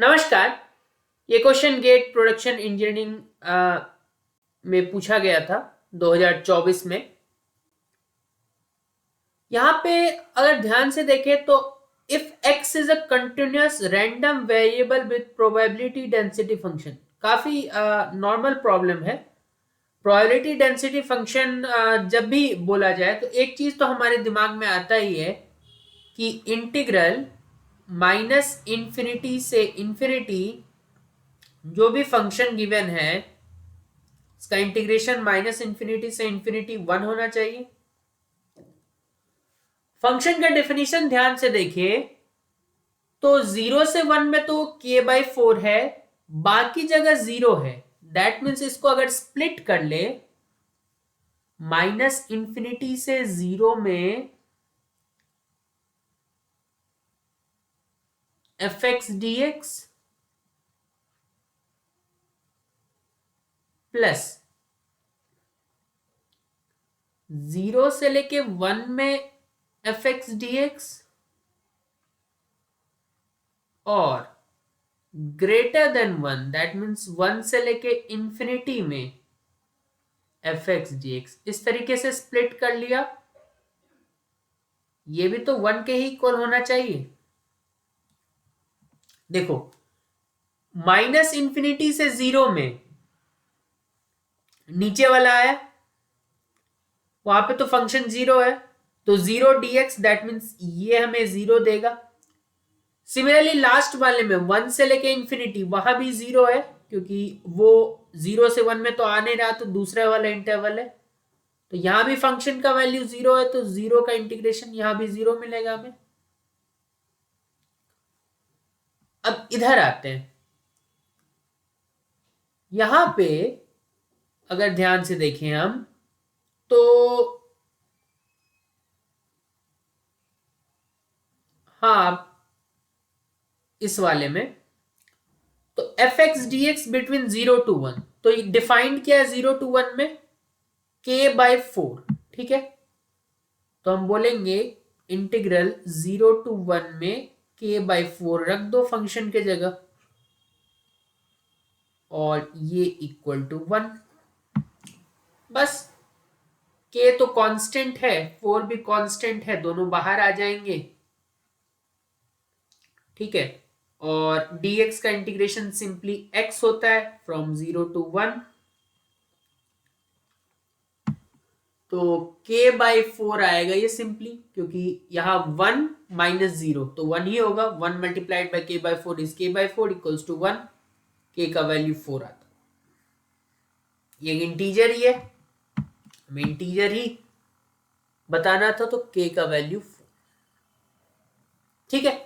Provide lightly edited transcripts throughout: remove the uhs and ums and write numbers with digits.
नमस्कार। ये question gate production engineering में पूछा गया था 2024 में। यहां पे अगर ध्यान से देखें तो if x is a continuous random variable with probability density function, काफी नॉर्मल प्रॉब्लम है। प्रोबेबिलिटी डेंसिटी फंक्शन जब भी बोला जाए तो एक चीज तो हमारे दिमाग में आता ही है कि इंटीग्रल माइनस इंफिनिटी से इंफिनिटी जो भी फंक्शन गिवन है इसका इंटीग्रेशन माइनस इंफिनिटी से इंफिनिटी 1 होना चाहिए। फंक्शन का डेफिनेशन ध्यान से देखिए तो 0 से 1 में तो k/4 है, बाकी जगह 0 है। दैट मीन्स इसको अगर स्प्लिट कर ले माइनस इंफिनिटी से 0 में fx dx प्लस 0 से लेके 1 में fx dx और ग्रेटर देन 1 दैट मीन्स 1 से लेके इंफिनिटी में fx dx, इस तरीके से स्प्लिट कर लिया। ये भी तो 1 के ही इक्वल होना चाहिए। देखो माइनस इंफिनिटी से 0 में नीचे वाला आया, वहां पे तो फंक्शन 0 है तो 0 dx दैट मीन्स ये हमें 0 देगा। सिमिलरली लास्ट वाले में 1 से लेके इंफिनिटी वहां भी 0 है क्योंकि वो 0 से 1 में तो आ नहीं रहा, तो दूसरा वाला इंटरवल है, तो यहां भी फंक्शन का वैल्यू 0 है तो 0 का इंटीग्रेशन यहां भी 0 मिलेगा हमें। अब इधर आते हैं, यहां पे अगर ध्यान से देखें हम तो हाँ इस वाले में तो fx dx बिटवीन 0 to 1, तो डिफाइंड किया है 0 to 1 में k/4, ठीक है। तो हम बोलेंगे इंटीग्रल 0 to 1 में k/4 रख दो फंक्शन के जगह और ये इक्वल टू 1। बस k तो कांस्टेंट है, 4 भी कांस्टेंट है, दोनों बाहर आ जाएंगे, ठीक है। और dx का इंटीग्रेशन सिंपली x होता है फ्रॉम 0 to 1, तो k/4 आएगा ये सिंपली, क्योंकि यहां 1 माइनस 0 तो 1 ही होगा। 1 multiplied by k/4 is k/4 equals to 1, k का वैल्यू 4 आता। ये इंटीजर ही है, हमें इंटीजर ही बताना था तो k का वैल्यू 4, ठीक है।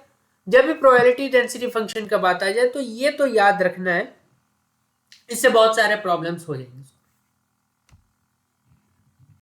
जब भी प्रोबेबिलिटी डेंसिटी फंक्शन का बात आ जाए तो ये तो याद रखना है, इससे बहुत सारे प्रॉब्लम्स हो जाएंगे।